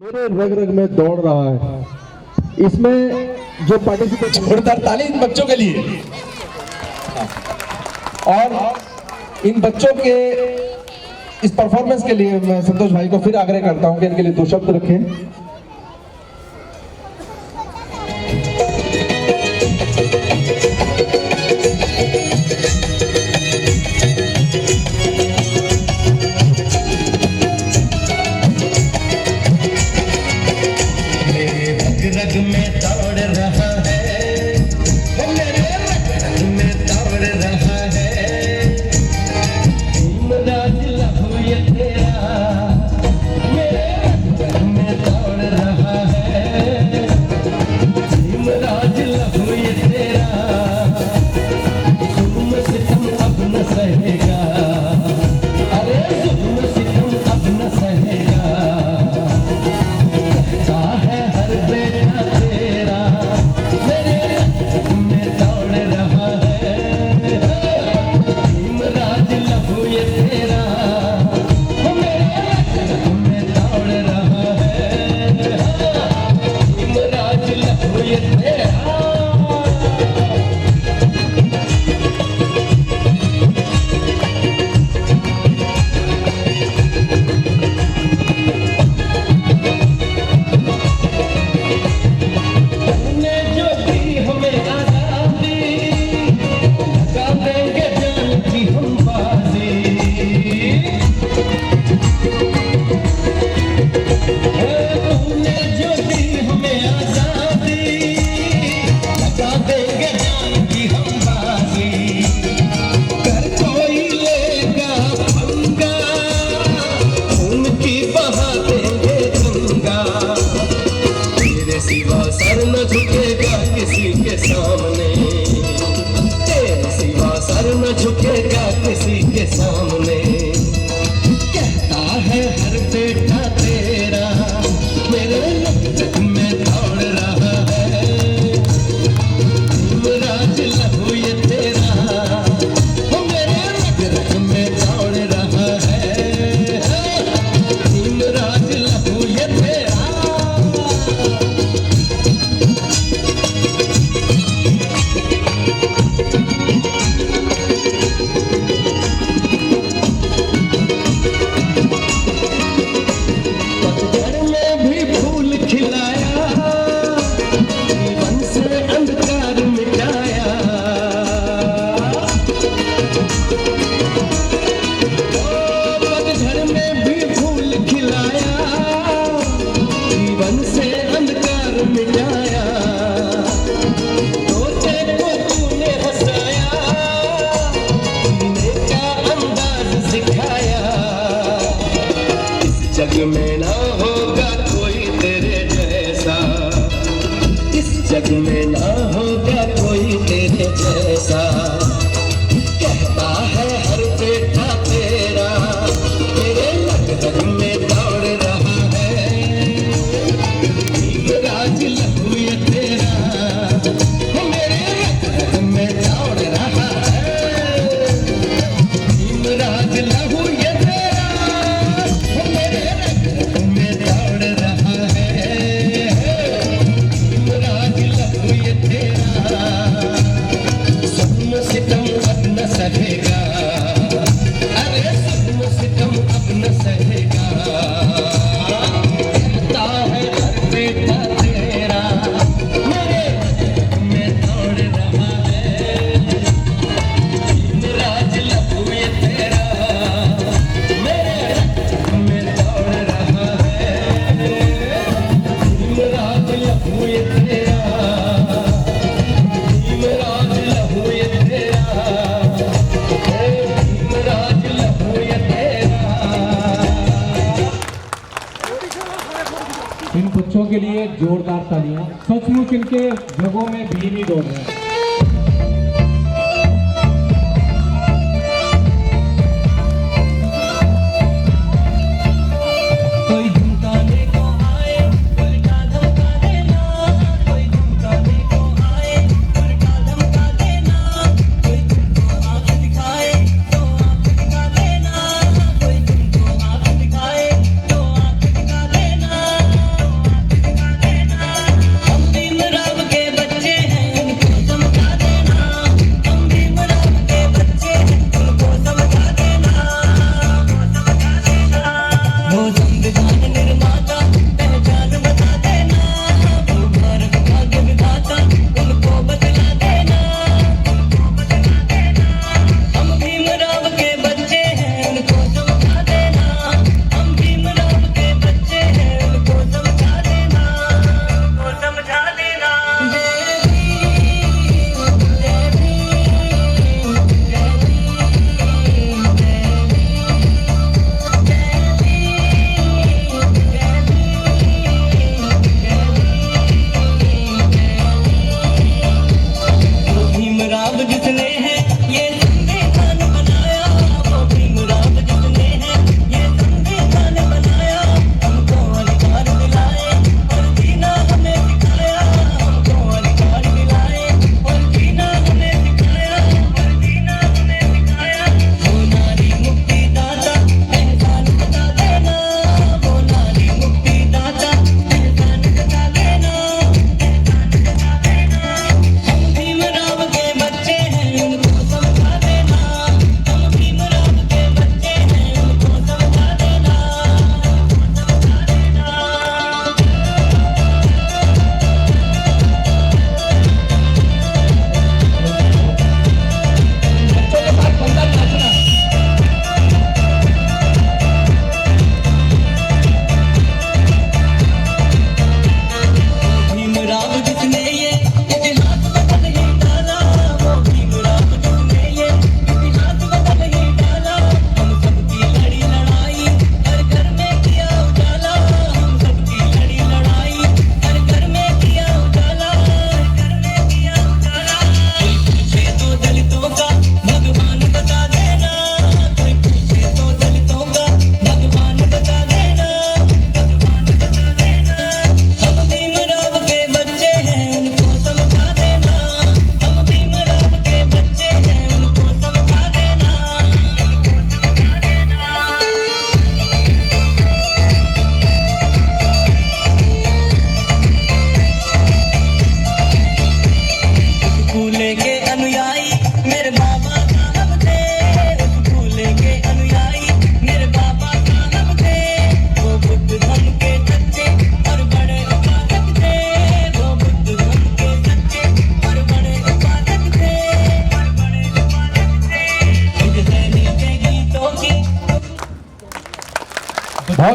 मेरे रग रग में दौड़ रहा है। इसमें जो पार्टिसिपेट, जोरदार ताली इन बच्चों के लिए। और इन बच्चों के इस परफॉर्मेंस के लिए मैं संतोष भाई को फिर आग्रह करता हूं कि इनके लिए दो शब्द रखें। रग में दौड़ रहा है, वो मेरे रग में दौड़ रहा है। इमराज लहू ये तेरा मेरे रग में दौड़ रहा है। इमराज लहू ये तेरा जुल्म सितम अब न सहेगा। अरे जुल्म सितम अब न सहेगा। कहता है हर बेटा तेरा मेरे रग में दौड़ रहा है। इमराज लहू ये तेरा वो मेरे रग में दौड़ रहा है। इमराज लहू ये तेरा। सिवा सर न झुकेगा किसी के सामने, तेरे सिवा सर न झुकेगा किसी के सामने। कहता है हर बेटा तेरा मेरे रग में दौड़ रहा है। इमराज लहू ये तेरा वो मेरे रग में दौड़ रहा है। इमराज लहू ये तेरा। जग में ना होगा कोई तेरे जैसा, इस जग में ना होगा कोई तेरे जैसा। कहता है हर बेटा तेरा मेरे रग में दौड़ रहा है। इमराज लहू ये तेरा वो मेरे रग में दौड़ रहा है। इमराज लहू ये सहेगा। अरे जुल्म सितम अब न सहेगा। कहता है हर बेटा तेरा मेरे रग में दौड़ रहा है। इमराज लहू ये तेरा मेरे रग में दौड़ रहा है। इमराज लहू ये तेरा। इमराज लहू ये तेरा। इन बच्चों के लिए जोरदार तालियां। सचमुच इनके जगहों में भी नहीं दौड़ रहे हैं।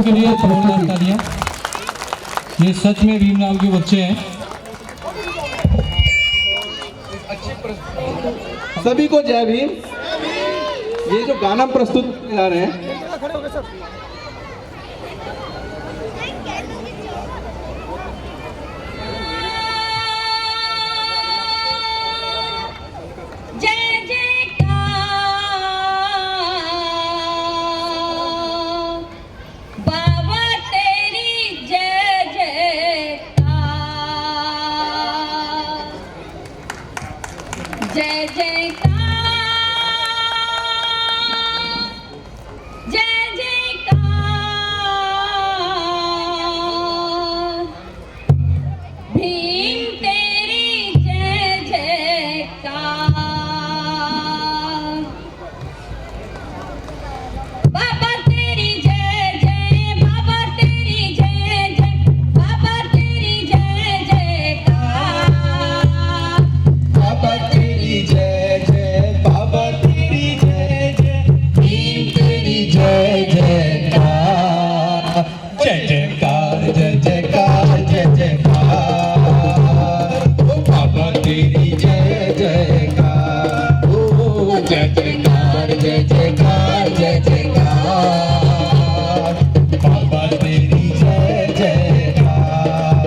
के लिए जोरदार तालियां। ये सच में भीमराव के बच्चे हैं। सभी को जय भीम। ये जो गाना प्रस्तुत करने जा रहे हैं, जय जयकार बाबा तेरी जय जयकार जय जयकार जय जयकार भीम तेरी जय जयकार बाबा तेरी जय जय बाबा तेरी जय जय बाबा तेरी जय जयकार बाबा तेरी जय जय बाबा तेरी जय जय भीम तेरी जय जयकार जय जयकार जय जयकार जय जयकार ओ बाबा तेरी जय जयकार ओ जय जयकार जय जयकार जय जयकार बाबा तेरी जय जयकार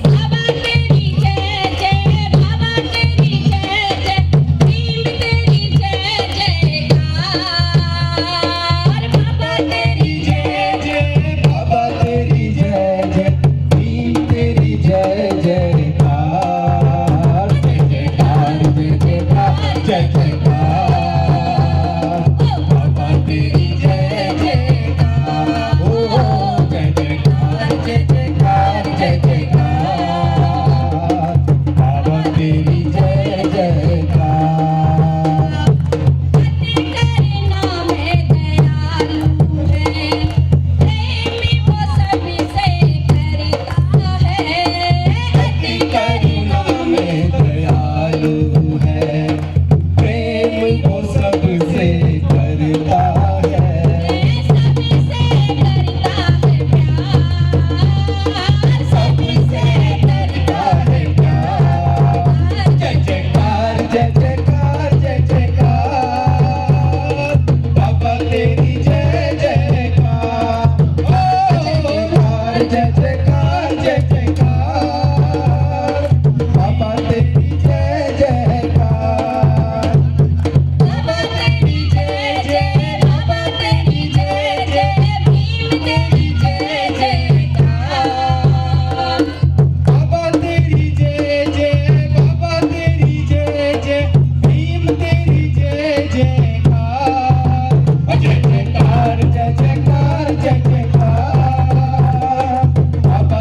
बाबा तेरी जय जय बाबा तेरी जय जय भीम तेरी जय जयकार बाबा तेरी जय जय बाबा तेरी जय जय भीम तेरी जय जयकार जय जयकार जय जयकार जय जयकार बाबा तेरी जय जयकार ओ जय जयकार जय जयकार जय जयकार बाबा तेरी जय जयकार अति करना में दयालु है प्रेमी वो सभी से करता है अति करुणा में दयालु है प्रेम वो सबसे करता है सभी से करता है प्यार सबसे करता है प्यार जय जयकार जय जयकार जय जयकार बाबा तेरी जय जयकार ओ जय जयकार जय जयकार बाबा तेरी जय जयकार बाबा तेरी जय जय बाबा तेरी जय जय भीम तेरी जय जयकार बाबा तेरी जय जय बाबा तेरी जय जय भीम तेरी जय जयकार जय जयकार जय जयकार जय जयकार बाबा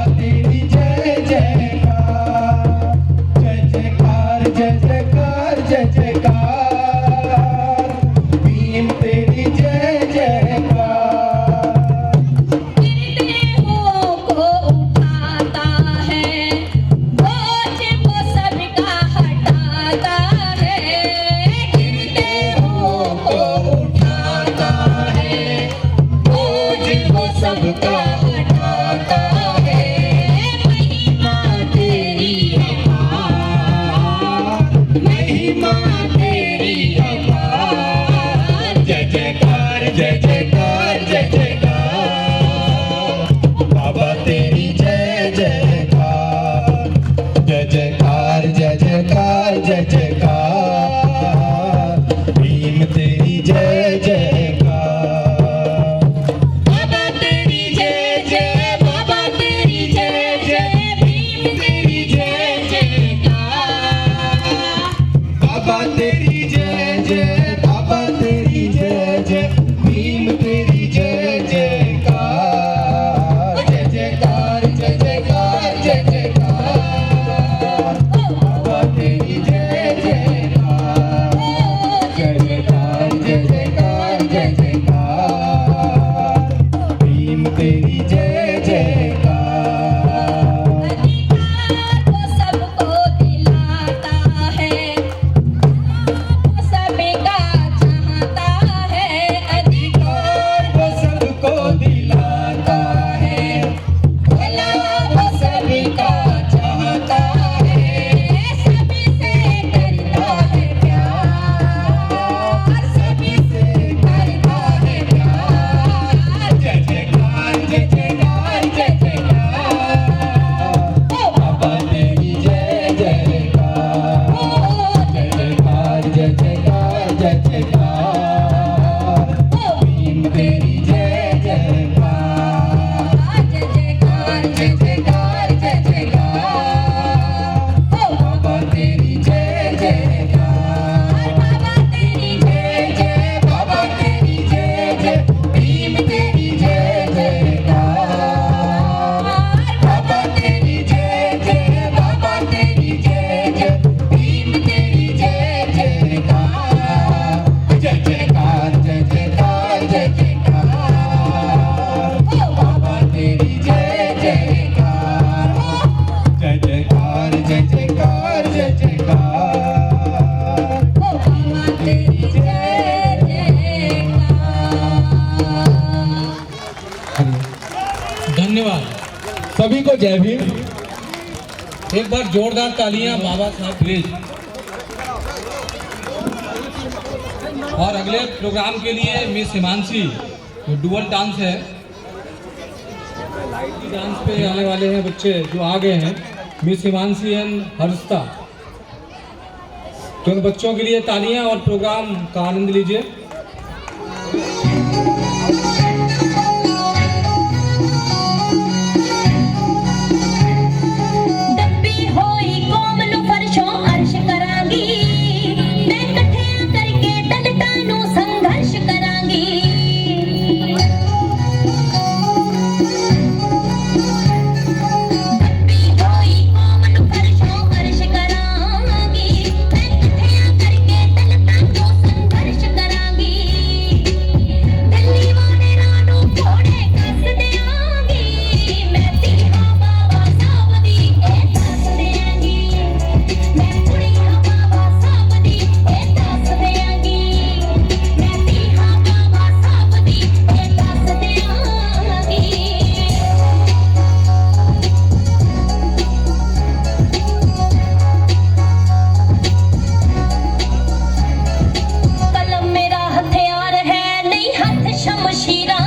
जयकार जय जयकार जय जयकार ओ बाबा तेरी जय जयकार बाबा तेरी जय जय बाबा तेरी जय जय भीम तेरी जय जयकार बाबा तेरी जय जय बाबा तेरी जय जय भीम तेरी जय जयकार जय जयकार जय जयकार जय जयकार ओ बाबा तेरी जय जयकार जय जयकार जय जयकार जय जयकार ओ बाबा तेरी जय जयकार। धन्यवाद सभी को, जय भीम। एक बार जोरदार तालियां बाबा साहब प्लीज। और अगले प्रोग्राम के लिए मिस हिमांशी, जो डुअल डांस है, डांस पे आने वाले हैं बच्चे जो आ गए हैं, मिस हिमांशी एंड हर्षिता। तो उन बच्चों के लिए तालियां और प्रोग्राम का आनंद लीजिए। ਦੱਬੀ ਹੋਈ ਕੌਮ ਨੂੰ ਫਰਸ਼ੋਂ ਅਰਸ਼ ਕਰਾਂਗੀ ਮੈਂ ਇਕੱਠਿਆਂ ਕਰਕੇ ਦਲਿਤਾਂ ਨੂੰ ਸੰਘਰਸ਼ ਕਰਾਂਗੀ ਦੱਬੀ ਹੋਈ ਕੌਮ ਨੂੰ ਫਰਸ਼ੋਂ ਅਰਸ਼ ਕਰਾਂਗੀ ਮੈਂ ਇਕੱਠਿਆਂ ਕਰਕੇ ਦਲਿਤਾਂ ਨੂੰ ਸੰਘਰਸ਼ ਕਰਾਂਗੀ ਦਿੱਲੀ ਵਾਲੇ ਰਾਹ ਨੂੰ ਘੋੜੇ ਕੱਸ ਦਿਆਂਗੀ ਮੈਂ ਧੀਆਂ ਬਾਬਾ ਸਾਹਿਬ ਦੀ ਇਹ ਦੱਸ ਦਿਆਂਗੀ ਮੈਂ ਕੁੜੀਆਂ ਬਾਬਾ ਸਾਹਿਬ ਦੀ ਇਹ ਦੱਸ ਦਿਆਂਗੀ ਮੈਂ ਧੀਆਂ ਬਾਬਾ ਸਾਹਿਬ ਦੀ ਇਹ ਦੱਸ ਦਿਆਂਗੀ ਕਲਮ ਮੇਰਾ ਹਥਿਆਰ ਹੈ ਨਹੀਂ ਹੱਥ ਸ਼ਮਸ਼ੀਰਾਂ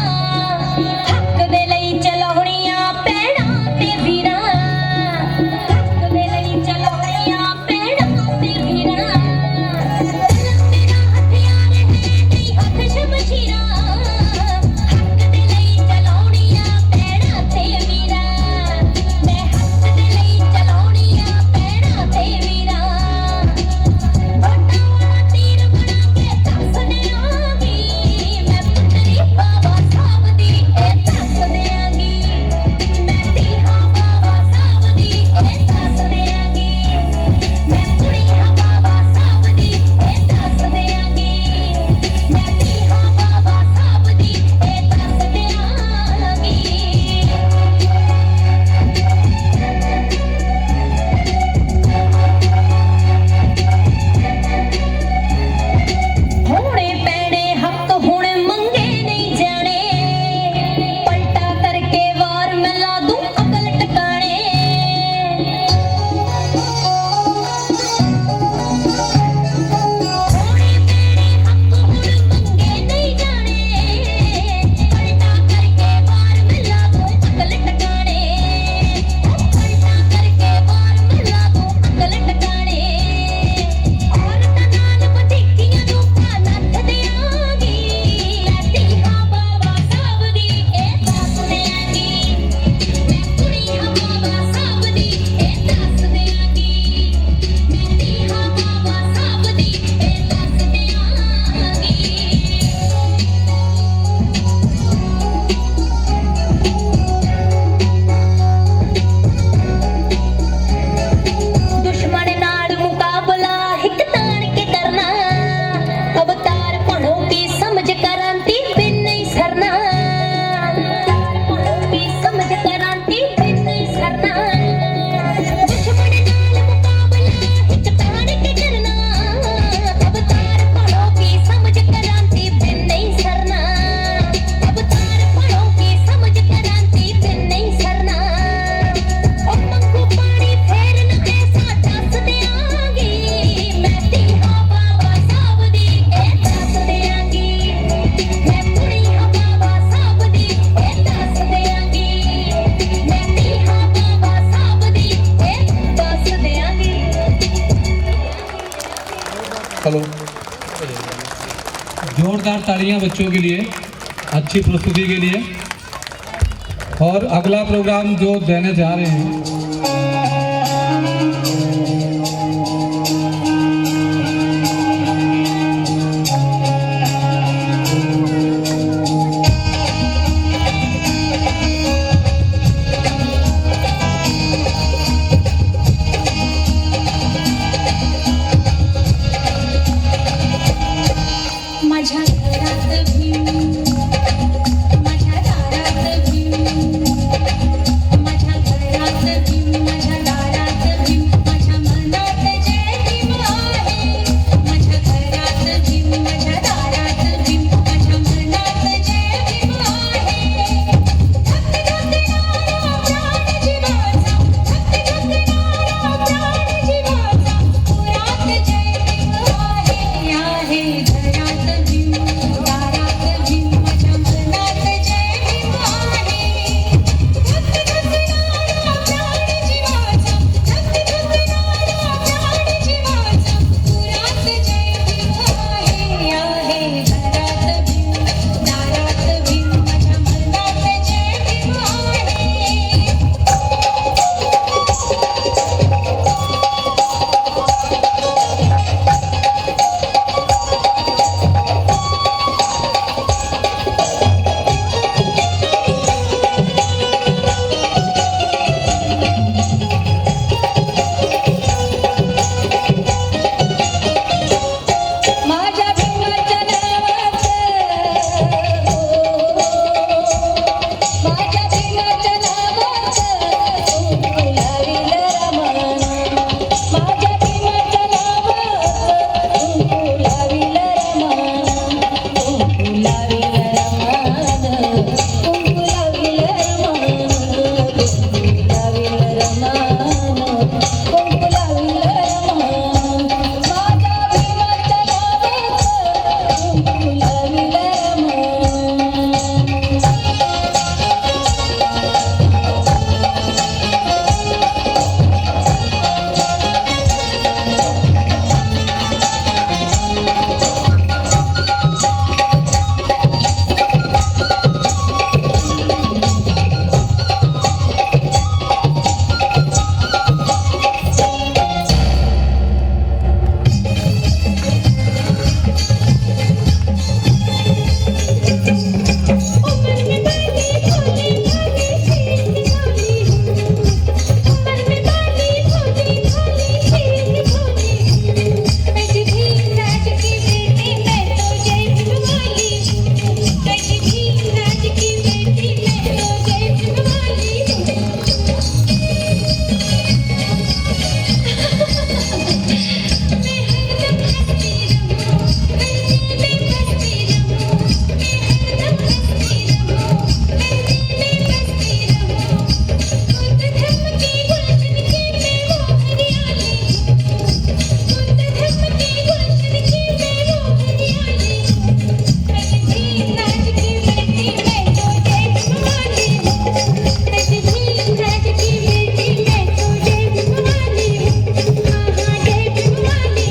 ਹੱਕ ਦੇ ਲਈ ਚਲਾਉਣੀਆਂ ਪੈੜਾਂ ਤੇ ਵੀਰਾਂ ਹੱਕ ਦੇ ਲਈ ਚਲਾਉਣੀਆਂ ਪੈੜਾਂ ਤੇ ਵੀਰਾਂ ਕਲਮ ਮੇਰਾ ਹਥਿਆਰ ਹੈ ਨਹੀਂ ਹੱਥ ਸ਼ਮਸ਼ੀਰਾਂ ਹੱਕ ਦੇ ਲਈ ਚਲਾਉਣੀਆਂ ਪੈੜਾਂ ਤੇ ਵੀਰਾਂ ਮੈਂ ਹੱਕ ਦੇ ਲਈ ਚਲਾਉਣੀਆਂ ਪੈੜਾਂ ਤੇ ਵੀਰਾਂ ਤੀਰ ਬਣਾ ਕੇ ਦੱਸ ਦਿਆਂਗੀ ਮੈਂ ਪੁੱਤਰੀ ਬਾਬਾ ਸਾਹਿਬ ਦੀ ਇਹ ਦੱਸ ਦਿਆਂਗੀ ਮੈਂ ਧੀਆਂ ਬਾਬਾ ਸਾਹਿਬ ਦੀ ਇਹ ਦੱਸ ਦਿਆਂਗੀ ਮੈਂ ਕੁੜੀਆਂ ਬਾਬਾ ਸਾਹਿਬ ਦੀ ਇਹ ਦੱਸ ਦਿਆਂਗੀ ਮੈਂ ਧੀਆਂ ਬਾਬਾ ਸਾਹਿਬ ਦੀ ਇਹ ਦੱਸ ਦਿਆਂਗੀ ਹੋਣੇ ਪੈਣੇ ਹੱਕ ਹੁਣ ਮੰਗੇ ਨਹੀਂ ਜਾਣੇ ਪਲਟਾ ਕਰਕੇ ਵਾਰ ਮੈਂ ਲਾ ਦੂੰ ਅਕਲ ਟਿਕਾਣੇ ਹੋਣੇ ਪੈਣੇ ਹੱਕ ਹੁਣ ਮੰਗੇ ਨਹੀਂ ਜਾਣੇ ਪਲਟਾ ਕਰਕੇ ਵਾਰ ਮੈਂ ਲਾ ਦੂੰ ਅਕਲ ਟਿਕਾਣੇ ਪਲਟਾ ਕਰਕੇ ਵਾਰ ਮੈਂ ਲਾ ਦੂੰ ਅਕਲ ਟਿਕਾਣੇ ਔਰਤਾਂ ਨਾਲ ਵਧੀਕੀਆਂ ਨੂੰ ਨੱਥ ਦਿਆਂਗੀ ਮੈਂ ਧੀਆਂ ਬਾਬਾ ਸਾਹਿਬ ਦੀ ਇਹ ਦੱਸ ਦਿਆਂਗੀ ਮੈਂ ਕੁੜੀਆਂ ਬਾਬਾ ਸਾਹਿਬ ਦੀ ਇਹ ਦੱਸ ਦਿਆਂਗੀ ਮੈਂ ਧੀਆਂ ਬਾਬਾ ਸਾਹਿਬ ਦੀ ਇਹ ਦੱਸ ਦਿਆਂਗੀ ਦੁਸ਼ਮਣ ਨਾਲ ਮੁਕਾਬਲਾ ਹਿੱਕ ਤਾਣ ਕੇ ਕਰਨਾ ਅਵਤਾਰ ਬਣੋ ਕੀ ਸਮਝ ਕਰਾਂਤੀ ਬਿਨ ਨਹੀਂ ਸਰਨਾ ਅਵਤਾਰ ਬਣੋ ਕੀ ਸਮਝ ਕਰਾਂਤੀ ਬਿਨ ਨਹੀਂ ਸਰਨਾ ਦੁਸ਼ਮਣ ਨਾਲ ਮੁਕਾਬਲਾ ਹਿੱਕ ਤਾਣ ਕੇ ਕਰਨਾ ਅਵਤਾਰ ਬਣੋ ਕੀ ਸਮਝ ਕਰਾਂਤੀ ਬਿਨ ਨਹੀਂ ਸਰਨਾ ਅਵਤਾਰ ਬਣੋ ਕੀ ਸਮਝ ਕਰਾਂਤੀ ਬਿਨ ਨਹੀਂ ਸਰਨਾ ਉਹ ਮੰਗੂ ਪਾਣੀ ਫੇਰ ਨਾ ਐਸਾ ਦੱਸ ਦਿਆਂਗੀ ਮੈਂ ਧੀਆਂ ਬਾਬਾ ਸਾਹਿਬ ਦੀ ਇਹ ਦੱਸ ਦਿਆਂਗੀ ਮੈਂ ਕੁੜੀਆਂ ਬਾਬਾ ਸਾਹਿਬ ਦੀ ਇਹ ਦੱਸ ਦਿਆਂਗੀ ਮੈਂ ਧੀਆਂ ਬਾਬਾ ਸਾਹਿਬ ਦੀ ਇਹ ਦੱਸ ਦਿਆਂਗੀ हेलो जोरदार तालियां बच्चों के लिए, अच्छी प्रस्तुति के लिए। और अगला प्रोग्राम जो देने जा रहे हैं माझ्या घरात भीम, माझ्या दारात भीम, माझ्या घरात भीम, माझ्या दारात भीम, माझ्या मनात जय भीम आहे. माझ्या घरात भीम, माझ्या दारात भीम, माझ्या मनात जय भीम आहे. भक्ती धुंदणारा प्राण जीवाचा, भक्ती धुंदणारा प्राण जीवाचा, पुरात जय भीम आहे. घरात भीम, दारात भीम, माझ्या मनात जय भीम आहे. भक्ती धुंदणारा प्राण जीवाचा, भक्ती धुंदणारा प्राण जीवाचा, पुरात जय भीम आहे. घरात भीम, दारात भीम, माझ्या मनात जय भीम आहे. माझ्या भीमाच्या नावाचं, माझ्या भीमाच्या नावाचं फुलाविल रमाना. माझ्या भीमाच्या नावाचं फुलाविल रमाना. फुलाविल रमाना, फुलाविल रमाना, फुलाविल रमाना, फुलाविल रमाना. माझ्या भीमाच्या नावाचं फुलाविल रमाना. उमर में बाली भोली भाली शीत भोली, उमर में बाली भोली भाली शीत भोली. ऐसी भीमराज की बेटी मैं तो जय भीम वाली. ऐसी भीमराज की बेटी मैं तो जय भीम वाली. मैं हरदम हंसती रहूं, गली में बसती रहूं. मैं हरदम हंसती रहूं, गली में बसती रहूं. बुद्ध धर्म की गुलशन की मैं वो हरियाली, बुद्ध धर्म की गुलशन की मैं वो हरियाली. ऐसी भीमराज की बेटी मैं तो जय भीम वाली. ऐसी भीमराज की बेटी मैं तो जय भीम वाली. हाँ हाँ जय भीम वाली,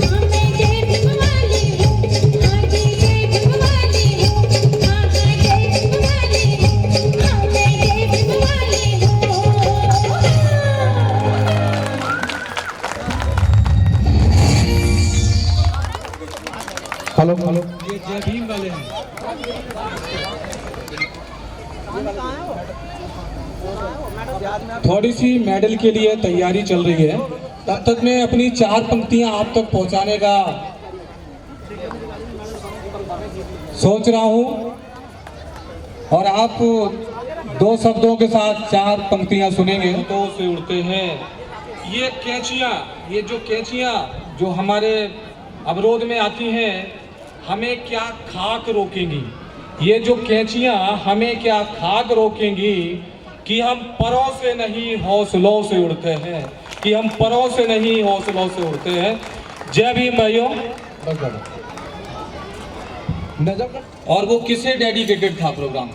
हाँ मैं जय भीम वाली. हाँ जी जय भीम वाली, हाँ हाँ जय भीम वाली, हाँ मैं जय भीम वाली हूँ. हेलो हेलो ये जय भीम वाले हैं। थोड़ी सी मेडल के लिए तैयारी चल रही है, तब तक मैं अपनी 4 पंक्तियां आप तक पहुंचाने का सोच रहा हूं और आप 2 शब्दों के साथ 4 पंक्तियां सुनेंगे। तो से उड़ते हैं ये कैंचियां, ये जो कैंचियां जो हमारे अवरोध में आती हैं, हमें क्या खाक रोकेंगी? ये जो कैंचियां हमें क्या खाक रोकेंगी कि हम परों से नहीं हौसलों से उड़ते हैं, कि हम परों से नहीं हौसलों से उड़ते हैं। जय भीम भाइयों। बस बस नजर और वो किसे डेडिकेटेड था प्रोग्राम?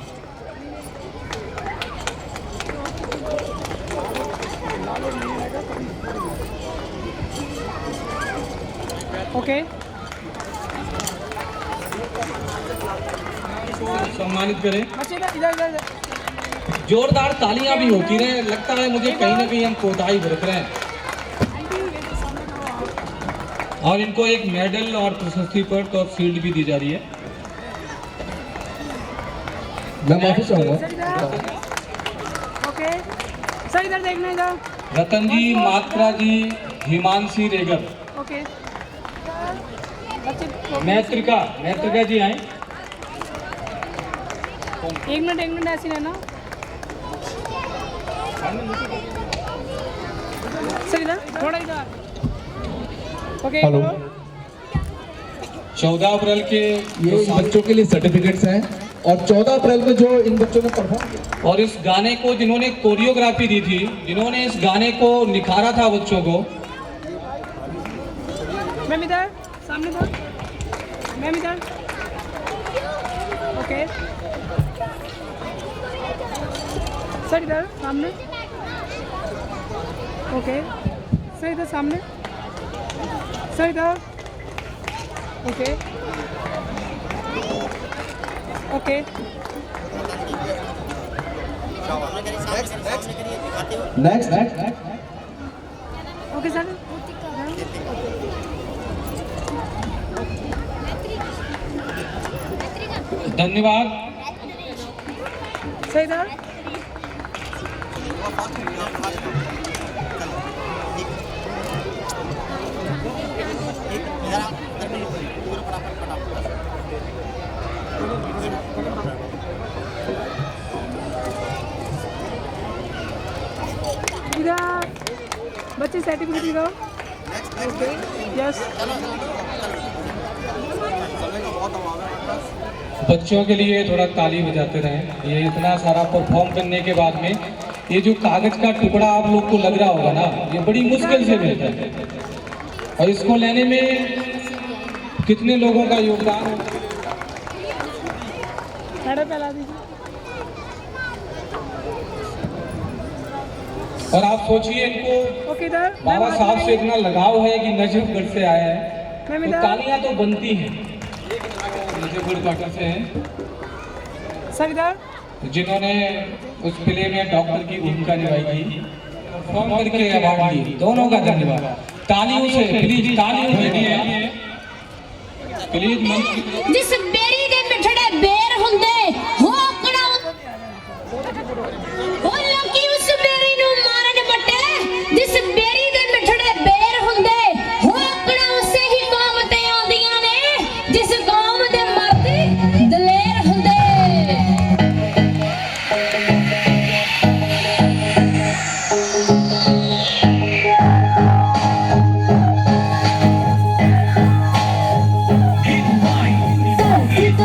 ओके सम्मानित करें। बस इधर इधर इधर जोरदार तालियां भी होती रहे। लगता है मुझे कहीं ना कहीं हम कोताही बरत रहे हैं। और इनको एक मेडल और प्रशस्ति पत्र और शील्ड भी दी जा रही है। मैं माफी चाहूंगा। ओके सर इधर देखना इधर। रतन जी, मात्रा जी, हिमांशी रेगर, ओके मैत्रिका जी आए। एक मिनट ऐसे रहना सर इधर थोड़ा इधर। Okay hello. 14 अप्रैल के ये इन बच्चों के लिए सर्टिफिकेट्स हैं और 14 अप्रैल को जो इन बच्चों ने परफॉर्म किया और इस गाने को जिन्होंने कोरियोग्राफी दी थी, जिन्होंने इस गाने को निखारा था बच्चों को। मैम इधर सामने इधर। मैम इधर। ओके सर इधर सामने। ओके सर इधर सामने। सर इधर। Okay okay next okay sir. धन्यवाद। सर इधर। इधर बच्चे सर्टिफिकेट दिखाओ। ओके यस बच्चों के लिए थोड़ा ताली बजाते रहें। ये इतना सारा परफॉर्म करने के बाद में ये जो कागज का टुकड़ा आप लोग को लग रहा होगा ना, ये बड़ी मुश्किल से मिलता है और इसको लेने में कितने लोगों का योगदान होता है। मैडम पहला दीजिए। और आप सोचिए इनको ओके इधर। बाबा साहब से इतना लगाव है कि नजफगढ़ से आया है, मैम तो इधर। तालियां तो बनती हैं। नजफगढ़ क्वार्टर से हैं सर इधर। जिन्होंने उस प्ले में डॉक्टर की भूमिका निभाई थी, परफॉर्म करके अवार्ड ली। दोनों का धन्यवाद। तालियों से प्लीज, तालियों से दिए प्लीज। मंच जिस बेरी दे मिठड़े बेर हुंदे हो कड़ा ओ लोकी उस बेरी नु मारन मटे। जिस बेरी दे मिठड़े बेर हुंदे हो कड़ा उसे ही कौम ते आंदियां ने। जिस कौम दे मर्द दलेर हुंदे। Hit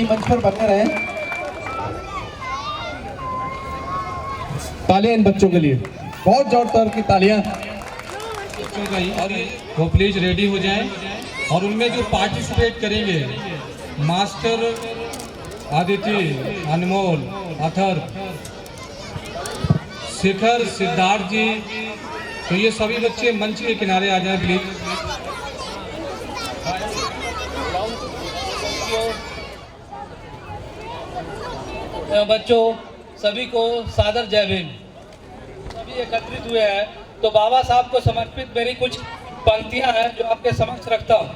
भाई मंच पर बने रहे। तालियां इन बच्चों के लिए, बहुत जोरदार की तालियां। बच्चों का ही और वो प्लीज रेडी हो जाएं और उनमें जो पार्टिसिपेट करेंगे मास्टर आदित्य, अनमोल, अथर, शिखर, सिद्धार्थ जी, तो ये सभी बच्चे मंच के किनारे आ जाएं प्लीज। बच्चों सभी को सादर जय भीम। सभी एकत्रित हुए हैं तो बाबा साहब को समर्पित मेरी कुछ पंक्तियां हैं जो आपके समक्ष रखता हूं।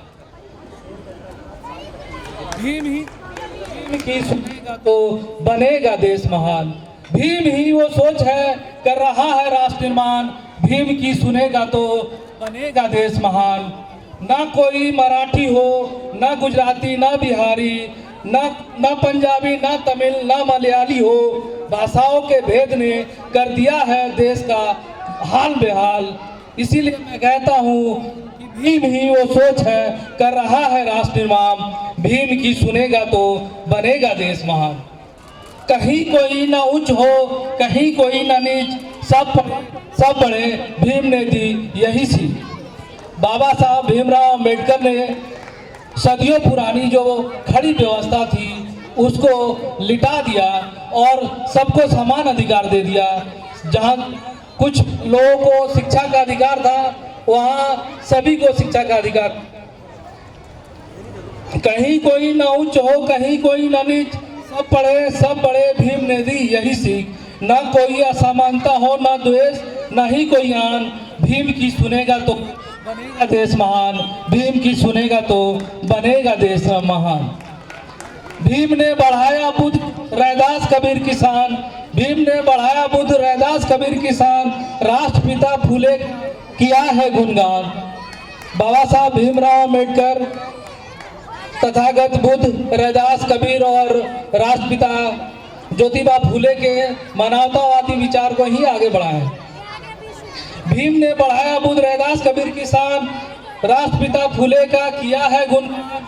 भीम की सुनेगा तो बनेगा देश महान, भीम ही वो सोच है कर रहा है राष्ट्र निर्माण, भीम की सुनेगा तो बनेगा देश महान। ना कोई मराठी हो, ना गुजराती, ना बिहारी, ना पंजाबी, ना तमिल, ना मलयाली हो, भाषाओं के भेद ने कर दिया है देश का हाल बेहाल। इसीलिए मैं कहता हूँ कि भीम ही वो सोच है कर रहा है राष्ट्र निर्माण, भीम की सुनेगा तो बनेगा देश महान। कहीं कोई ना उच्च हो, कहीं कोई ना नीच, सब बड़े भीम ने दी यही सीख। बाबा साहब भीमराव अम्बेडकर ने सदियों पुरानी जो खड़ी व्यवस्था थी उसको लिटा दिया और सबको समान अधिकार दे दिया। जहाँ कुछ लोगों को शिक्षा का अधिकार था वहाँ सभी को शिक्षा का अधिकार। कहीं कोई ना उच्च हो, कहीं कोई ना नीच, सब बड़े भीम ने दी यही सीख। ना कोई असमानता हो, ना द्वेष, ना ही कोई आन, भीम की सुनेगा तो बनेगा देश महान, भीम की सुनेगा तो बनेगा देश महान। भीम ने बढ़ाया बुद्ध रैदास कबीर किसान, भीम ने बढ़ाया बुद्ध रैदास कबीर किसान, राष्ट्रपिता फूले किया है गुणगान। बाबा साहब भीमराव अम्बेडकर, तथागत बुद्ध, रैदास कबीर और राष्ट्रपिता ज्योतिबा फूले के मानवतावादी विचार को ही आगे बढ़ाया। भीम ने बढ़ाया बुद्ध रैदास कबीर किसान, राष्ट्रपिता फूले का किया है गुणगान।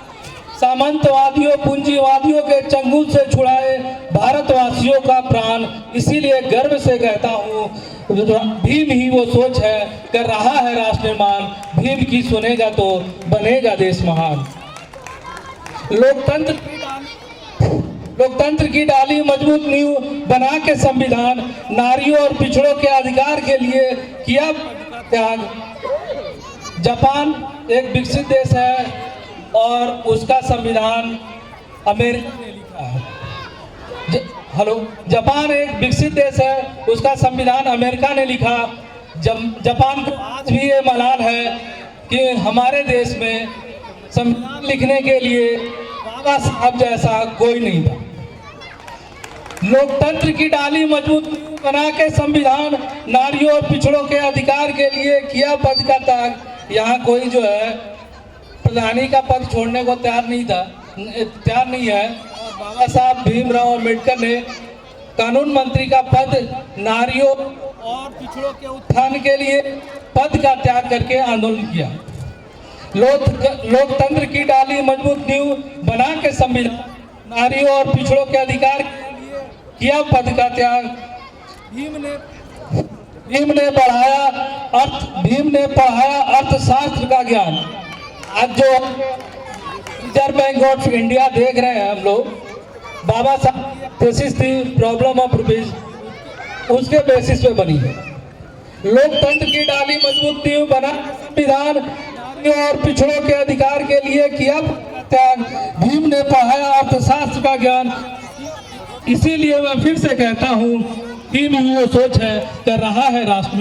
सामंतवादियों पूंजीवादियों के चंगुल से छुड़ाए भारतवासियों का प्राण, इसीलिए गर्व से कहता हूँ भीम ही वो सोच है कर रहा है राष्ट्र निर्माण, भीम की सुनेगा तो बनेगा देश महान। लोकतंत्र की डाली मजबूत नींव बना के संविधान, नारियों और पिछड़ों के अधिकार के लिए किया त्याग। जापान एक विकसित देश है और उसका संविधान अमेरिका ने लिखा है। जापान एक विकसित देश है, उसका संविधान अमेरिका ने लिखा। जापान को आज भी ये मलाल है कि हमारे देश में संविधान लिखने के लिए बाबा साहब जैसा कोई नहीं था। लोकतंत्र की डाली मजबूत बना के संविधान, नारियों और पिछड़ों के अधिकार के लिए किया पद का त्याग। यहाँ कोई जो है प्रधानी का पद छोड़ने को तैयार नहीं है। और बाबा साहब भीमराव अम्बेडकर ने कानून मंत्री का पद नारियों और पिछड़ों के उत्थान के लिए पद का त्याग करके आंदोलन किया। लोकतंत्र की डाली मजबूत नींव बना के संविधान, नारियों और पिछड़ों के अधिकार के लिए किया पद का त्याग। भीम ने पढ़ाया अर्थशास्त्र का ज्ञान। आज जो रिजर्व बैंक ऑफ इंडिया देख रहे हैं हम लोग, बाबा साहब थीसिस थी प्रॉब्लम ऑफ रुपीज, उसके बेसिस पे बनी है। लोकतंत्र की डाली मजबूत नींव बना संविधान, नारियों और पिछड़ों के अधिकार के लिए किया त्याग। भीम ने पढ़ाया अर्थशास्त्र का ज्ञान। इसीलिए मैं फिर से कहता हूँ भीम ही वो सोच है कर रहा है राष्ट्र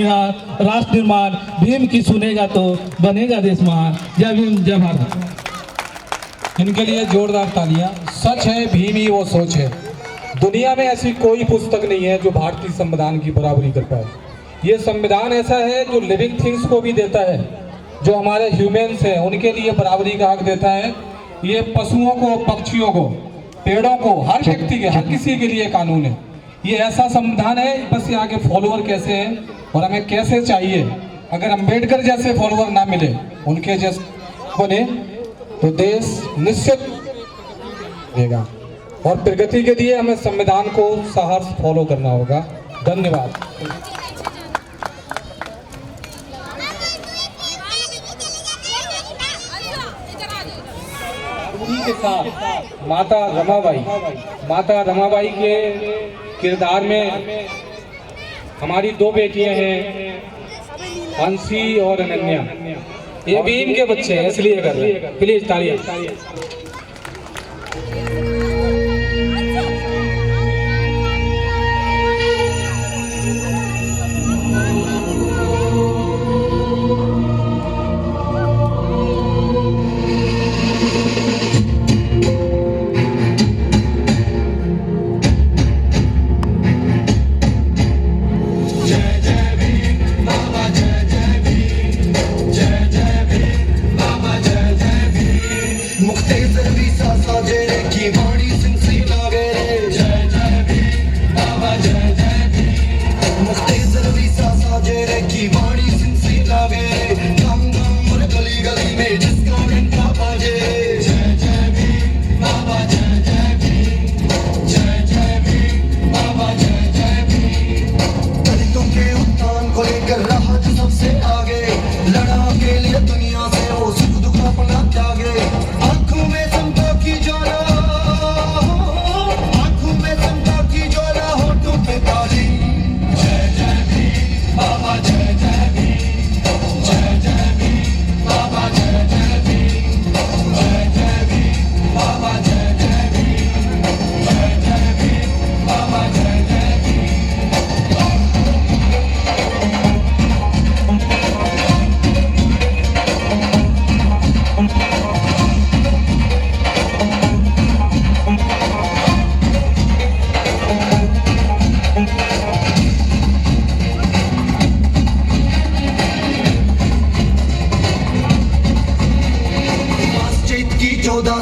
निर्माण, भीम की सुनेगा तो बनेगा देश महान। जय भीम, जय भारत। इनके लिए जोरदार तालियां। सच है भीम ही वो सोच है। दुनिया में ऐसी कोई पुस्तक नहीं है जो भारतीय संविधान की बराबरी कर पाए। ये संविधान ऐसा है जो लिविंग थिंग्स को भी देता है, जो हमारे ह्यूमन्स हैं उनके लिए बराबरी का हक देता है। ये पशुओं को, पक्षियों को, पेड़ों को, हर व्यक्ति के, हर किसी के लिए कानून है। ये ऐसा संविधान है, बस यहाँ के फॉलोअर कैसे हैं और हमें कैसे चाहिए। अगर अम्बेडकर जैसे फॉलोअर ना मिले, उनके जैसे बने, तो देश निश्चित रहेगा। और प्रगति के लिए हमें संविधान को सहर्ष फॉलो करना होगा। धन्यवाद। इसी के साथ माता रमाबाई के किरदार में हमारी दो बेटियां हैं, अंशी और अनन्या। ये भीम के बच्चे हैं इसलिए कर रहे हैं। प्लीज तालियां।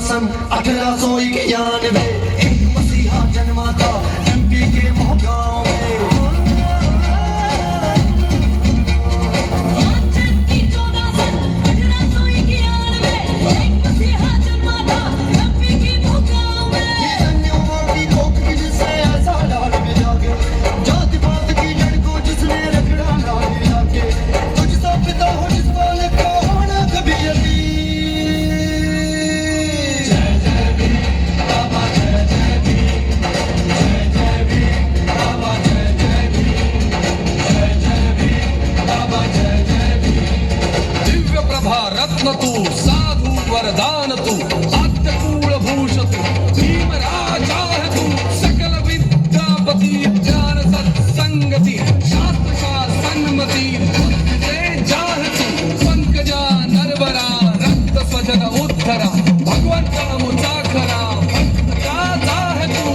सन 1891 एक मसीहा जन्मा था एमपी के मोहगांव में। रत्न तू साधु वरदान तू आद्यकूल भूष तू भीम राजा है तू सकल विद्यापति ज्ञान सत्संगति शास्त्र का सन्मति जय जाह तू पंकजा नरवरा रक्त स्वजन उद्धरा भगवान का मुचाखरा भक्त राजा है तू।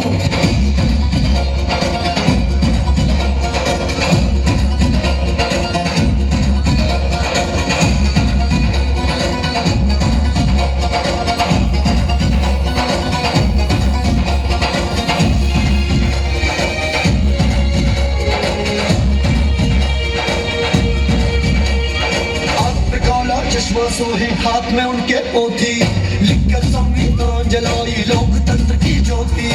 सोहे हाथ में उनके पोथी लिखकर संविधान जलाई लोकतंत्र की ज्योति।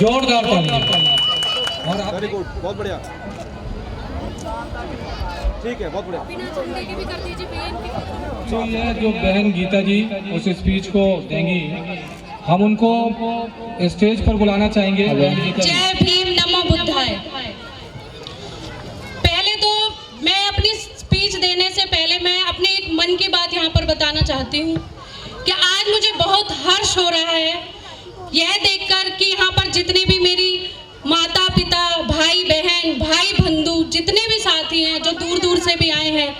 जोरदार तालियां। और वेरी गुड, बहुत बढ़िया। ठीक है, बहुत बढ़िया। तो ये जो बहन गीता जी उस स्पीच को देंगी, हम उनको स्टेज पर बुलाना चाहेंगे। गीता जी। जय भीम, नमो बुद्धाय। पहले तो मैं अपनी स्पीच देने से पहले मैं अपने एक मन की बात यहाँ पर बताना चाहती हूँ कि आज मुझे बहुत हर्ष हो रहा है यह देखकर कि यहाँ पर जितने भी मेरी माता पिता, भाई बहन, भाई बंधु, जितने भी साथी हैं जो दूर दूर से भी आए हैं,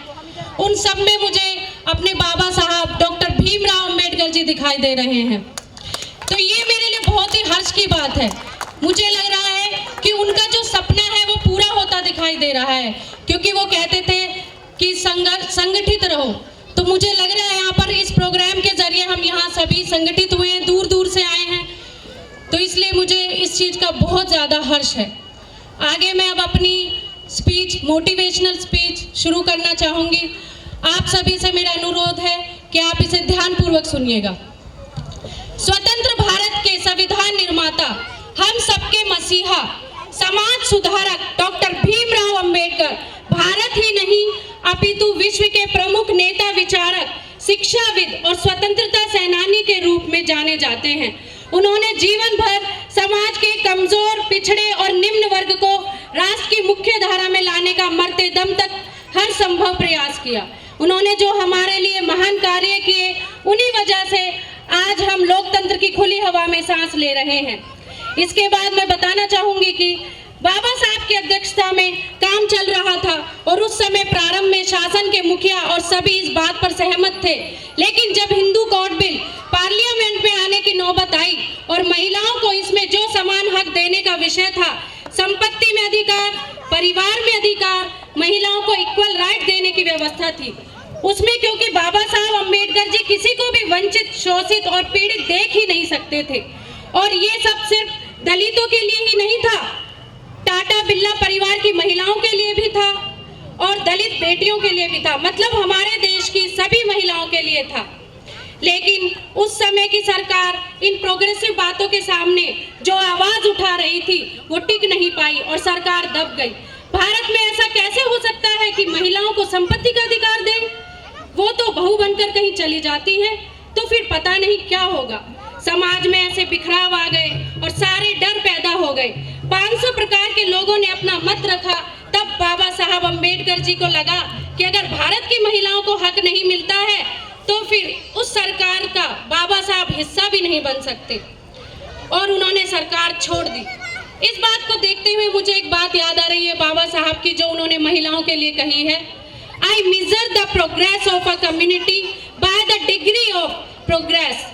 उन सब में मुझे अपने बाबा साहब डॉक्टर भीमराव अंबेडकर जी दिखाई दे रहे हैं। तो ये मेरे लिए बहुत ही हर्ष की बात है। मुझे लग रहा है कि उनका जो सपना है वो पूरा होता दिखाई दे रहा है, क्योंकि वो कहते थे कि संगठित रहो। तो मुझे लग रहा है यहाँ पर इस प्रोग्राम के जरिए हम यहाँ सभी संगठित हुए हैं, दूर दूर से आए हैं, तो इसलिए मुझे इस चीज़ का बहुत ज़्यादा हर्ष है। आगे मैं अब अपनी स्पीच, मोटिवेशनल स्पीच शुरू करना चाहूँगी। आप सभी से मेरा अनुरोध है कि आप इसे ध्यानपूर्वक सुनिएगा। स्वतंत्र भारत के संविधान निर्माता, हम सबके मसीहा, समाज सुधारक डॉक्टर भीमराव अंबेडकर भारत ही नहीं अपितु विश्व के प्रमुख नेता, विचारक, शिक्षाविद और स्वतंत्रता सेनानी के रूप में जाने जाते हैं। उन्होंने जीवन भर समाज के कमजोर, पिछड़े और निम्न वर्ग को राष्ट्र की मुख्य धारा में लाने का मरते दम तक हर संभव प्रयास किया। उन्होंने जो हमारे लिए महान कार्य किए, उन्हीं वजह से आज हम लोकतंत्र की खुली हवा में सांस ले रहे हैं। इसके बाद मैं बताना चाहूंगी कि बाबा साहब की अध्यक्षता में काम चल रहा था और उस समय प्रारंभ में शासन के मुखिया और सभी इस बात पर सहमत थे, लेकिन जब हिंदू कोड बिल पार्लियामेंट में आने की नौबत आई और महिलाओं को इसमें जो समान हक देने का विषय था, संपत्ति में अधिकार, परिवार में अधिकार, महिलाओं को इक्वल राइट देने की व्यवस्था थी, उसमें क्योंकि बाबा साहब अंबेडकर जी किसी को भी वंचित, शोषित और पीड़ित देख ही नहीं सकते थे। और ये सब सिर्फ दलितों के लिए ही नहीं था, टाटा बिरला परिवार की महिलाओं के लिए भी था और दलित बेटियों के लिए भी था, मतलब हमारे देश की सभी महिलाओं के लिए था। लेकिन उस समय की सरकार इन प्रोग्रेसिव बातों के सामने जो आवाज उठा रही थी वो टिक नहीं पाई और सरकार दब गई। भारत में ऐसा कैसे हो सकता है कि महिलाओं को संपत्ति का अधिकार दें? वो तो बहू बनकर कहीं चली जाती है तो फिर पता नहीं क्या होगा। समाज में ऐसे बिखराव आ गए और सारे डर पैदा हो गए। 500 प्रकार के लोगों ने अपना मत रखा। तब बाबा साहब अंबेडकर जी को लगा कि अगर भारत की महिलाओं को हक नहीं मिलता है तो फिर उस सरकार का बाबा साहब हिस्सा भी नहीं बन सकते, और उन्होंने सरकार छोड़ दी। इस बात को देखते हुए मुझे एक बात याद आ रही है बाबा साहब की, जो उन्होंने महिलाओं के लिए कही है, I measure the progress of a community by the degree of progress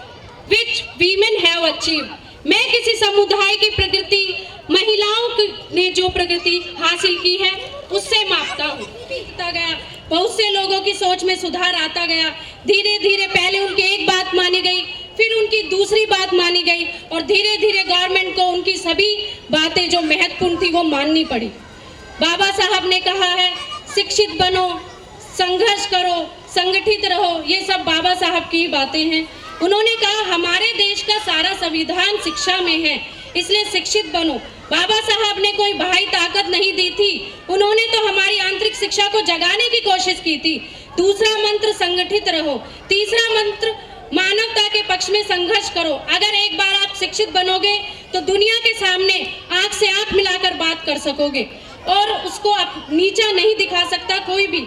which women have achieved. मैं किसी समुदाय की प्रगति, महिलाओं ने जो प्रगति हासिल की है उससे मापता हूँ। गया, बहुत से लोगों की सोच में सुधार आता गया। धीरे धीरे पहले उनकी एक बात मानी गई, फिर उनकी दूसरी बात मानी गई और धीरे धीरे गवर्नमेंट को उनकी सभी बातें जो महत्वपूर्ण थी वो माननी पड़ी। बाबा साहब ने कहा है शिक्षित बनो, संघर्ष करो, संगठित रहो, ये सब बाबा साहब की बातें हैं। उन्होंने कहा हमारे देश का सारा संविधान शिक्षा में है, इसलिए शिक्षित बनो। बाबा साहब ने कोई बाहरी ताकत नहीं दी थी, उन्होंने तो हमारी आंतरिक शिक्षा को जगाने की कोशिश की थी। दूसरा मंत्र संगठित रहो, तीसरा मंत्र मानवता के पक्ष में संघर्ष करो। अगर एक बार आप शिक्षित बनोगे तो दुनिया के सामने आंख से आंख मिलाकर बात कर सकोगे और उसको आप नीचा नहीं दिखा सकता, कोई भी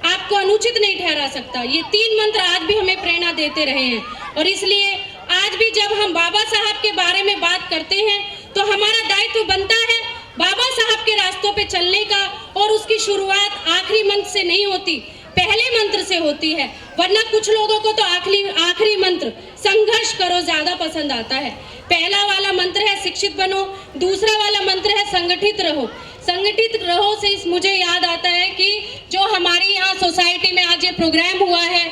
आपको अनुचित नहीं ठहरा सकता। ये 3 मंत्र आज भी हमें प्रेरणा देते रहे हैं और इसलिए आज भी जब हम बाबा साहब के बारे में बात करते हैं तो हमारा दायित्व बनता है बाबा साहब के रास्तों पे चलने का, और उसकी शुरुआत आखिरी मंत्र से नहीं होती, पहले मंत्र से होती है। वरना कुछ लोगों को तो आखिरी मंत्र संघर्ष करो ज्यादा पसंद आता है। पहला वाला मंत्र है शिक्षित बनो, दूसरा वाला मंत्र है संगठित रहो। संगठित रहो से मुझे याद आता है कि जो हमारी यहाँ सोसाइटी में आज ये प्रोग्राम हुआ है,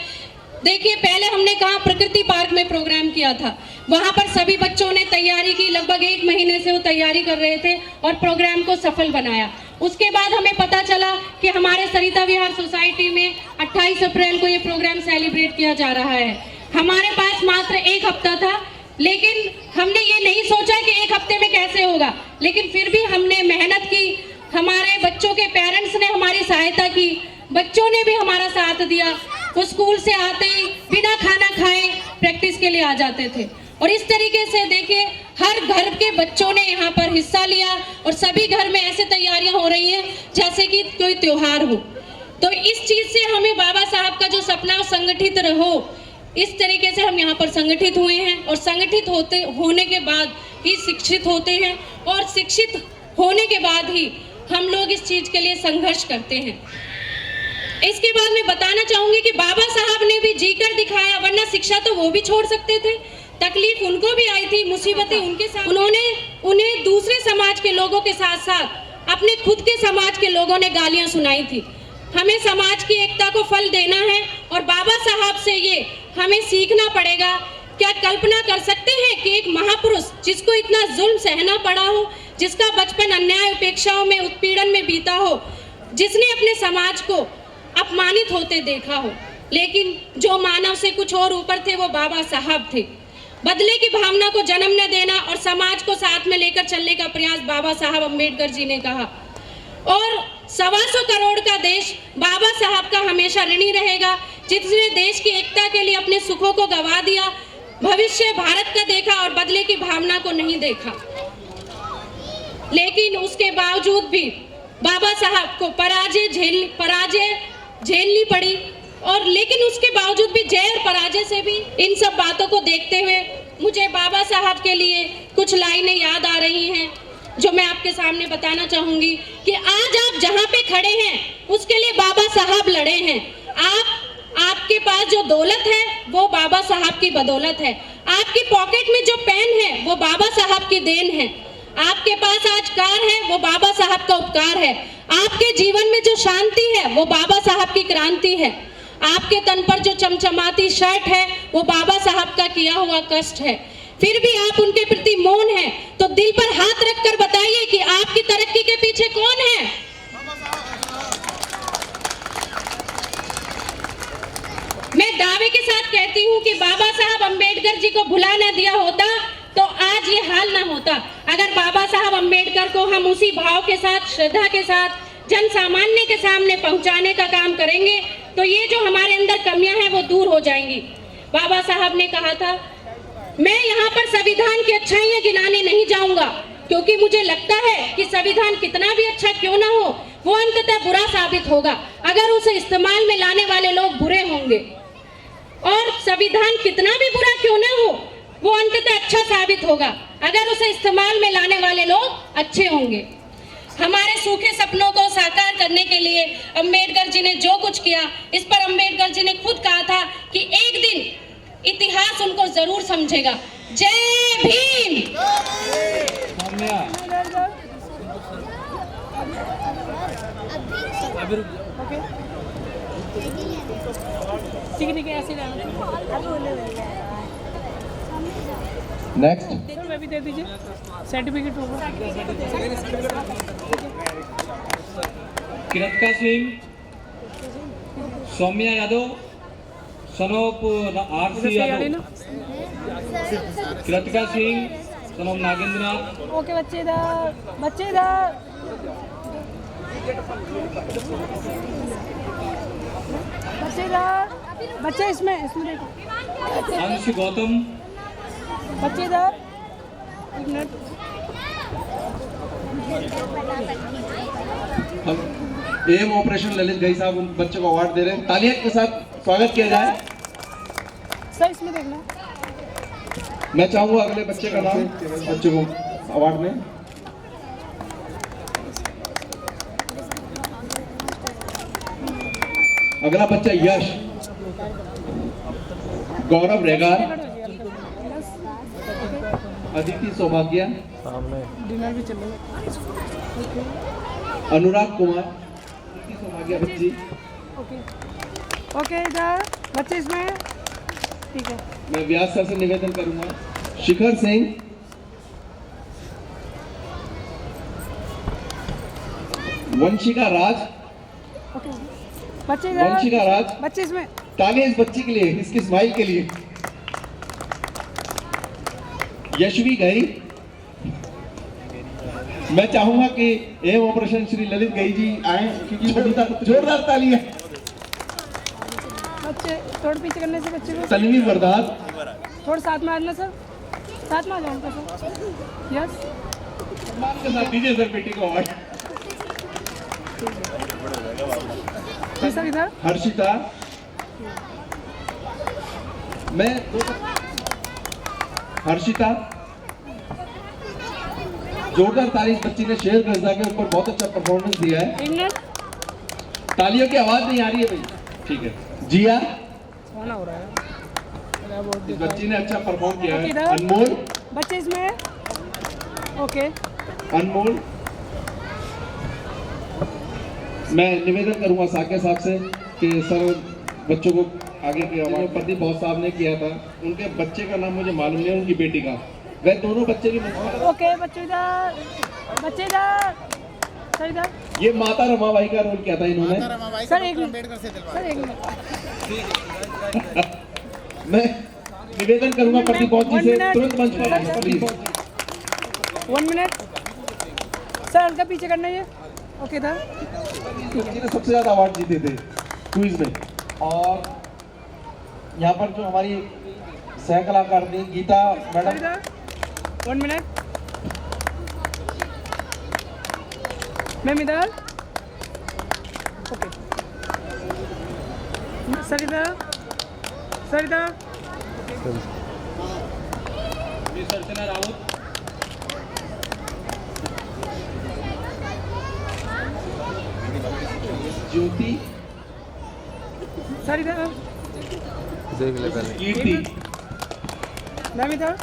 देखिए पहले हमने कहा प्रकृति पार्क में प्रोग्राम किया था, वहाँ पर सभी बच्चों ने तैयारी की, लगभग 1 महीने से वो तैयारी कर रहे थे और प्रोग्राम को सफल बनाया। उसके बाद हमें पता चला कि हमारे सरिता विहार सोसाइटी में 28 अप्रैल को ये प्रोग्राम सेलिब्रेट किया जा रहा है। हमारे पास मात्र 1 हफ्ता था, लेकिन हमने ये नहीं सोचा कि 1 हफ्ते में कैसे होगा, लेकिन फिर भी हमने मेहनत की, हमारे बच्चों के पेरेंट्स ने हमारी सहायता की, बच्चों ने भी हमारा साथ दिया। वो स्कूल से आते ही बिना खाना खाए प्रैक्टिस के लिए आ जाते थे और इस तरीके से देखिए हर घर के बच्चों ने यहाँ पर हिस्सा लिया और सभी घर में ऐसे तैयारियां हो रही हैं जैसे कि कोई त्योहार हो। तो इस चीज से हमें बाबा साहब का जो सपना है संगठित रहो, इस तरीके से हम यहाँ पर संगठित हुए हैं और संगठित होने के बाद ही शिक्षित होते हैं और शिक्षित होने के बाद ही हम लोग इस चीज के लिए संघर्ष करते हैं। इसके बाद मैं बताना चाहूंगी कि बाबा साहब ने भी जीकर दिखाया, वरना शिक्षा तो वो भी छोड़ सकते थे। तकलीफ उनको भी आई थी, मुसीबतें उनके साथ, उन्हें दूसरे समाज के लोगों के साथ साथ अपने खुद के समाज के लोगों ने गालियां सुनाई थी। हमें समाज की एकता को फल देना है और बाबा साहब से ये हमें सीखना पड़ेगा। क्या कल्पना कर सकते हैं कि एक महापुरुष जिसको इतना जुल्म सहना पड़ा हो, जिसका बचपन अन्याय उपेक्षाओं में उत्पीड़न में बीता हो, जिसने अपने समाज को अपमानित होते देखा हो, लेकिन जो मानव से कुछ और ऊपर थे वो बाबा साहब थे। बदले की भावना को जन्म न देना और समाज को साथ में लेकर चलने का प्रयास बाबा साहब अम्बेडकर जी ने कहा। और 125 करोड़ का देश बाबा साहब का हमेशा ऋणी रहेगा, जिसने देश की एकता के लिए अपने सुखों को गवा दिया, भविष्य भारत का देखा और बदले की भावना को नहीं देखा। लेकिन उसके बावजूद भी बाबा साहब को पराजय झेलनी पड़ी और लेकिन उसके बावजूद भी जय और पराजय से भी इन सब बातों को देखते हुए मुझे बाबा साहब के लिए कुछ लाइनें याद आ रही हैं जो मैं आपके सामने बताना चाहूंगी कि आज आप जहां पे खड़े हैं उसके लिए बाबा साहब लड़े हैं। आपके पास जो दौलत है वो बाबा साहब की बदौलत है। आपकी पॉकेट में जो पेन है वो बाबा साहब की देन है। आपके पास आज कार है वो बाबा साहब का उपकार है। आपके जीवन में जो शांति है वो बाबा साहब की क्रांति है। आपके तन पर जो चमचमाती शर्ट है वो बाबा साहब का किया हुआ कष्ट है। फिर भी आप उनके प्रति मौन हैं, तो दिल पर हाथ रखकर बताइए कि आपकी तरक्की के पीछे कौन है? मैं दावे के साथ कहती हूँ कि बाबा साहब अम्बेडकर जी को भुला न दिया होता तो आज ये हाल ना होता। अगर बाबा साहब अम्बेडकर को हम उसी भाव के साथ, श्रद्धा के साथ जन सामान्य के सामने पहुंचाने का काम करेंगे तो ये जो हमारे अंदर कमियां हैं वो दूर हो जाएंगी। बाबा साहब ने कहा था, मैं यहाँ पर संविधान की अच्छाइयां गिनाने नहीं जाऊंगा, क्योंकि मुझे लगता है कि संविधान कितना भी अच्छा क्यों ना हो वो अंततः बुरा साबित होगा अगर उसे इस्तेमाल में लाने वाले लोग बुरे होंगे, और संविधान कितना भी बुरा क्यों ना हो वो अंततः अच्छा साबित होगा अगर उसे इस्तेमाल में लाने वाले लोग अच्छे होंगे। हमारे सूखे सपनों को साकार करने के लिए अम्बेडकर जी ने जो कुछ किया, इस पर अम्बेडकर जी ने खुद कहा था कि एक दिन इतिहास उनको जरूर समझेगा। जय भीम। ठीक है ऐसे नेक्स्ट मैं भी दे दीजिए सर्टिफिकेट होगा। कृतिका सिंह, सौम्या यादव, सनोप आरसी यादव, कृतिका सिंह, सनोप नागेंद्रनाथ। ओके बच्चे इधर, बच्चे इधर। बच्चे इधर, बच्चे इसमें देखो। अंश गौतम, बच्चे इधर, एक मिनट। हम एम ऑपरेशन ललित गई साहब उन बच्चों को अवार्ड दे रहे हैं, तालियों के साथ स्वागत किया जाए। सर इसमें देखना। मैं चाहूंगा अगले बच्चे का नाम बच्चे को अवार्ड में। अगला बच्चा यश, गौरव रेगार, अदिति सौभाग्य, डिनर भी चल रहा है। अनुराग कुमार, अदिति सौभाग्य बच्ची। ओके ओके इधर बच्चे इसमें, ठीक है। मैं व्यास सर से निवेदन करूंगा, शिखर सिंह, वंशिका राज, ओके बच्चे इधर, वंशिका राज। बच्चे इसमें। तालियां इस बच्ची के लिए, इसकी स्माइल के लिए। यशवी गई, मैं चाहूंगा कि एम ऑपरेशन श्री ललित गई जी आए, क्योंकि जोरदार ताली है। थोड़ा पीछे करने से बच्चे को तन्वी वरदान, थोड़ा साथ में आ जाना सर, साथ में आ जाओ सर। यस सम्मान के साथ दीजिए सर बेटी को अवार्ड। सर इधर हर्षिता, मैं हर्षिता, जोरदार ताली, इस बच्ची ने शेर गजा के ऊपर बहुत अच्छा परफॉर्मेंस दिया है। 1 मिनट तालियों की आवाज नहीं आ रही है भाई, ठीक है। जिया, खाना हो रहा है, इस बच्ची ने अच्छा परफॉर्म किया है। इधर। अनमोल, बच्चे इसमें ओके। अनमोल, मैं निवेदन करूंगा साके साहब से कि सर बच्चों को आगे के अवार्ड प्रदीप बहुत साहब ने किया था, उनके बच्चे का नाम मुझे मालूम नहीं है, उनकी बेटी का, वह दोनों बच्चे भी ओके बच्चे इधर, बच्चे इधर, सर इधर। ये माता रमाबाई का रोल किया था इन्होंने। Sir 1 minute, sir 1 minute. मैं निवेदन करूंगा प्रदीप बहुत जी से 1 मिनट। तुरंत मंच पर आएं, प्लीज। 1 मिनट सर, हल्का पीछे करना है ये। ओके इधर। बच्ची ने सबसे ज्यादा अवार्ड जीते थे क्विज में। और यहाँ पर जो हमारी सह कलाकार थी गीता सर मैडम, इधर 1 मिनट। मैम इधर ओके। सर इधर, सर इधर। मिस अर्चना राउत, ज्योति, सर इधर। कीर्ति, मैम इधर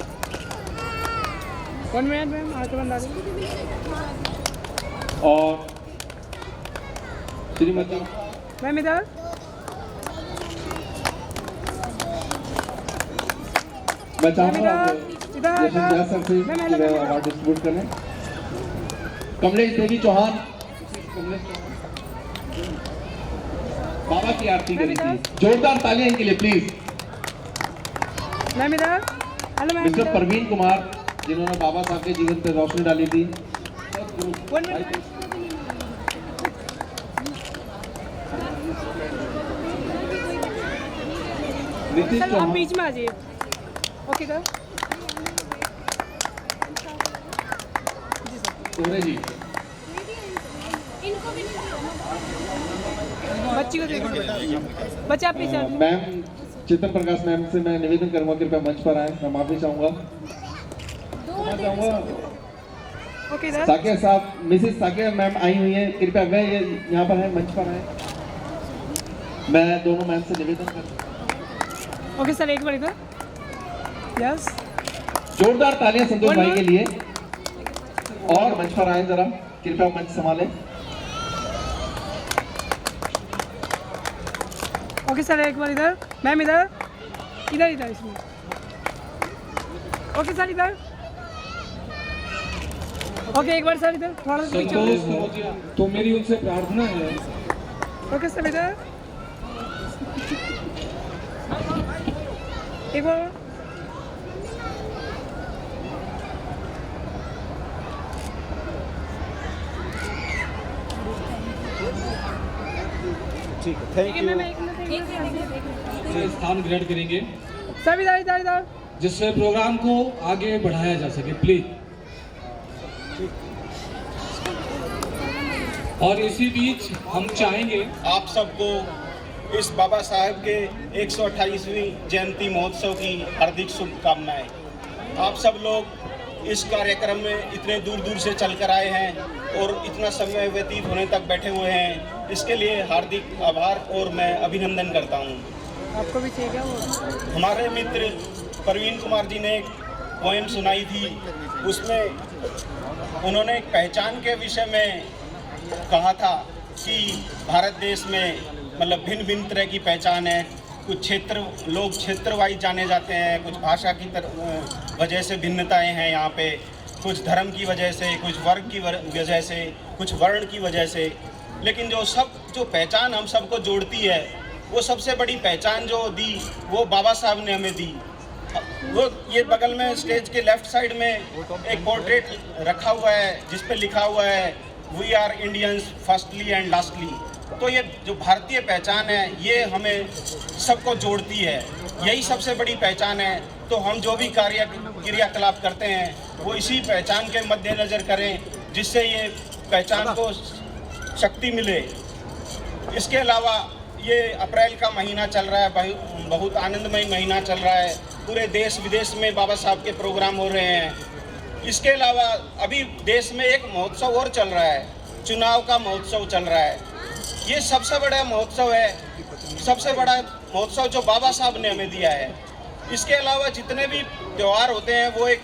1 मिनट मैम, आगे बंदा दे। और श्रीमती मैम इधर। मैं चाहूंगा इधर जशन व्यास सर से मैम कि वह अवार्ड डिस्ट्रीब्यूट करें। कमलेश देवी चौहान, बाबा की आरती करी थी, जोरदार तालियां इनके लिए प्लीज। मैम इधर। हेलो मैम मिस्टर इधर। परवीन कुमार, जिन्होंने बाबा साहब के जीवन पर रोशनी डाली थी। 1 मिनट। नीतीश सर आप चौहान, बीच में आ जाइए। Okay sir. सोरे जी, बच्ची को देखो, बच्चे आप पीछे आ जाइए। मैम चेतन प्रकाश मैम से मैं निवेदन करूंगा कृपया मंच पर आए, मैं माफी चाहूंगा। ओके इधर। साकिया साहब, मिसेस साकिया मैम आई हुई हैं, कृपया वह यहाँ पर है, मंच पर आए। मैं दोनों मैम से निवेदन करता हूँ, ओके सर एक बार इधर। यस जोरदार तालियां संतोष भाई के लिए। और मंच पर आए जरा, कृपया मंच संभालें। ओके सर एक बार इधर। मैम इधर, इधर इधर इसमें। ओके सर इधर। ओके एक बार सर इधर, थोड़ा सा पीछे। संतोष तो मेरी उनसे प्रार्थना है, ओके सर इधर एक बार। ठीक है, थैंक यू। से स्थान ग्रहण करेंगे सब इधर इधर इधर। जिससे प्रोग्राम को आगे बढ़ाया जा सके प्लीज। और इसी बीच हम चाहेंगे आप सबको इस बाबा साहेब के 128वीं जयंती महोत्सव की हार्दिक शुभकामनाएं। आप सब लोग इस कार्यक्रम में इतने दूर दूर से चलकर आए हैं और इतना समय व्यतीत होने तक बैठे हुए हैं, इसके लिए हार्दिक आभार और मैं अभिनंदन करता हूं। आपको भी चाहिए क्या वो? हमारे मित्र परवीन कुमार जी ने एक पोएम सुनाई थी, उसमें उन्होंने एक पहचान के विषय में कहा था कि भारत देश में मतलब भिन्न भिन्न तरह की पहचान है। कुछ क्षेत्र लोग क्षेत्र वाइज जाने जाते हैं, कुछ भाषा की वजह से भिन्नताएं हैं यहाँ पे, कुछ धर्म की वजह से, कुछ वर्ग की वजह से, कुछ वर्ण की वजह से। लेकिन जो पहचान हम सबको जोड़ती है, वो सबसे बड़ी पहचान जो दी वो बाबा साहब ने हमें दी। वो ये बगल में स्टेज के लेफ्ट साइड में एक पोर्ट्रेट रखा हुआ है जिस पे लिखा हुआ है we are Indians firstly and lastly. तो ये जो भारतीय पहचान है ये हमें सबको जोड़ती है, यही सबसे बड़ी पहचान है। तो हम जो भी क्रियाकलाप करते हैं वो इसी पहचान के मद्देनज़र करें, जिससे ये पहचान को शक्ति मिले। इसके अलावा ये अप्रैल का महीना चल रहा है, बहुत आनंदमय महीना चल रहा है। पूरे देश विदेश में बाबा साहब के प्रोग्राम हो रहे हैं। इसके अलावा अभी देश में एक महोत्सव और चल रहा है, चुनाव का महोत्सव चल रहा है। ये सबसे बड़ा महोत्सव है, सबसे बड़ा महोत्सव जो बाबा साहब ने हमें दिया है। इसके अलावा जितने भी त्यौहार होते हैं वो एक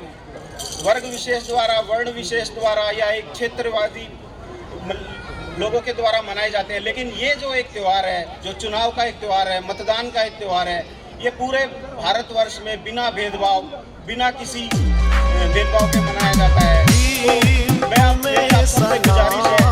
वर्ग विशेष द्वारा, वर्ण विशेष द्वारा या एक क्षेत्रवादी लोगों के द्वारा मनाए जाते हैं, लेकिन ये जो एक त्यौहार है, जो चुनाव का एक त्यौहार है, मतदान का एक त्यौहार है, ये पूरे भारतवर्ष में बिना भेदभाव, बिना किसी भेदभाव के मनाया जाता है। तो मैं आपसे गुजारिश है